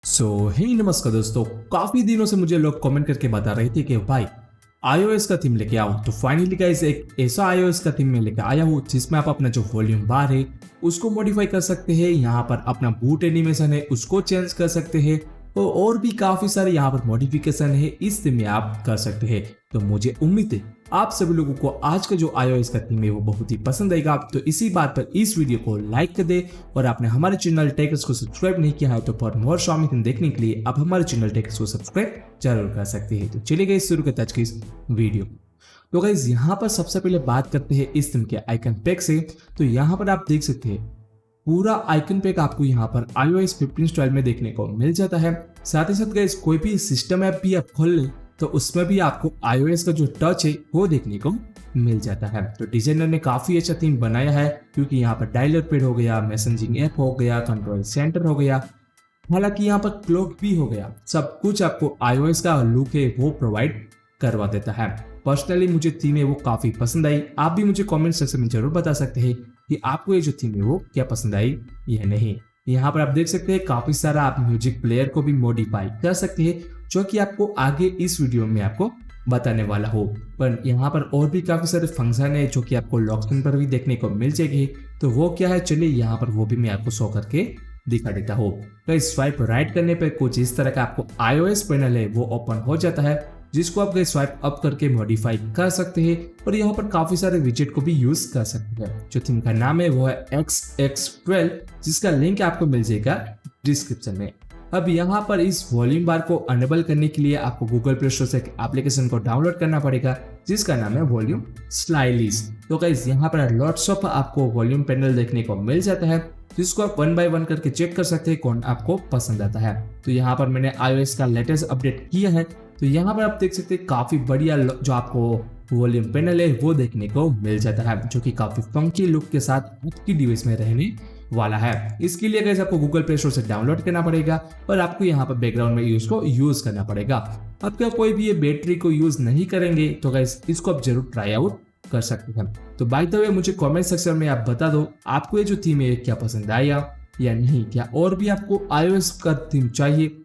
हे नमस्कार दोस्तों। काफी दिनों से मुझे लोग कमेंट करके बता रहे थे कि भाई iOS का थीम लेके आओ। तो फाइनली गाइस एक ऐसा iOS का थीम मैं लेके आया हूँ जिसमें आप अपना जो वॉल्यूम बार है उसको मॉडिफाई कर सकते हैं। यहाँ पर अपना बूट एनिमेशन है उसको चेंज कर सकते हैं और भी काफी सारे यहाँ पर मॉडिफिकेशन है इस थीम में आप कर सकते हैं। तो मुझे उम्मीद है आप सभी लोगों को आज का जो iOS का थीम है वो बहुत ही पसंद आएगा। तो इसी बात पर इस वीडियो को लाइक कर दे और आपने हमारे चैनल टेक्स को सब्सक्राइब नहीं किया है तो फॉर मोर Xiaomi थीम देखने के लिए आप हमारे चैनल टेक्स को सब्सक्राइब जरूर कर सकते हैं। तो चलिए गाइस शुरू करते हैं आज की इस वीडियो। तो गाइस यहाँ पर सबसे पहले बात करते हैं इस थीम के आइकन पैक से। तो यहाँ पर आप देख सकते हैं पूरा आइकन पैक आपको यहाँ पर iOS 15 स्टाइल में देखने को मिल जाता है। साथ ही साथ गाइस कोई भी सिस्टम ऐप भी आप खोल लें तो उसमें भी आपको iOS का जो टच है वो देखने को मिल जाता है। तो डिजाइनर ने काफी अच्छा थीम बनाया है क्योंकि यहाँ पर डायलर पैड हो गया, मैसेजिंग ऐप हो गया, कंट्रोल सेंटर हो गया, हालांकि यहाँ पर क्लॉक भी हो गया, सब कुछ आपको iOS का लुक है वो प्रोवाइड करवा देता है। पर्सनली मुझे थीम है वो काफी पसंद आई। आप भी मुझे कमेंट सेक्शन में जरूर बता सकते हैं कि आपको ये जो थीम है वो क्या पसंद आई या नहीं। यहाँ पर आप देख सकते हैं काफी सारा आप म्यूजिक प्लेयर को भी मॉडिफाई कर सकते हैं जो कि आपको आगे इस वीडियो में आपको बताने वाला हो। पर यहाँ पर और भी काफी सारे फंक्शन है जो कि आपको लॉक स्क्रीन पर भी देखने को मिल जाएगी। तो वो क्या है चलिए यहाँ पर वो भी मैं आपको शो करके दिखा देता हूँ। तो स्वाइप राइट करने पर कुछ इस तरह का आपको iOS पैनल है वो ओपन हो जाता है जिसको आप स्वाइप अप करके मॉडिफाई कर सकते हैं और यहाँ पर काफी सारे विजेट को भी यूज कर सकते हैं। जो थीम का नाम है वो है XX12 जिसका लिंक आपको मिल जाएगा डिस्क्रिप्शन में। अब यहाँ पर इस वॉल्यूम बार को अनेबल करने के लिए आपको गूगल प्ले स्टोर से एक एप्लीकेशन को डाउनलोड करना पड़ेगा जिसका नाम है वॉल्यूम स्टाइलिश। तो गाइस यहाँ पर लॉट्स ऑफ आपको वॉल्यूम पैनल देखने को मिल जाता है जिसको आप 1 बाय 1 करके चेक कर सकते हैं कौन आपको पसंद आता है। तो यहाँ पर मैंने iOS का लेटेस्ट अपडेट किया है। तो यहाँ पर आप देख सकते हैं काफी बढ़िया जो आपको वॉल्यूम पैनल है वो देखने को मिल जाता है जो कि काफी फंकी लुक के साथ आपकी डिवाइस में रहने वाला है। इसके लिए गाइस आपको गूगल प्ले स्टोर से डाउनलोड करना पड़ेगा और आपको यहाँ पर बैकग्राउंड में इसको यूज करना पड़ेगा। अब क्या कोई भी ये बैटरी को यूज नहीं करेंगे तो गाइस इसको आप जरूर ट्राई आउट कर सकते हैं। तो बाय द वे मुझे कमेंट सेक्शन में आप बता दो आपको ये जो थीम है क्या पसंद आया या नहीं, क्या और भी आपको iOS का थीम चाहिए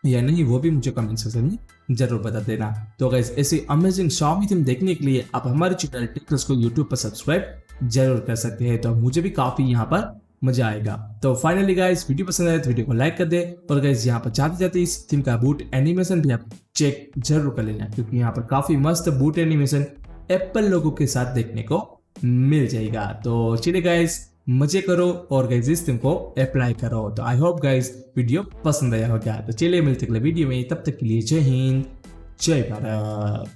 या नहीं वो भी मुझे कमेंट सेक्शन में जरूर बता देना। तो गाइस ऐसे अमेजिंग Xiaomi थीम देखने के लिए आप हमारे चैनल टेक्स को यूट्यूब पर सब्सक्राइब जरूर कर सकते हैं। तो मुझे भी काफी यहाँ पर मजा आएगा। तो फाइनली गाइस वीडियो पसंद आए तो वीडियो को लाइक कर दे और गाइस यहाँ पर जाते जाते इस थीम का बूट एनिमेशन भी आप चेक जरूर कर लेना क्योंकि यहाँ पर काफी मस्त बूट एनिमेशन एप्पल लोगों के साथ देखने को मिल जाएगा। तो चलिए गाइस मजे करो और गाइस इस थीम को अप्लाई करो। तो आई होप गाइस वीडियो पसंद आया होगा। तो चलिए मिलते अगले वीडियो में, तब तक के लिए जय हिंद जय भारत।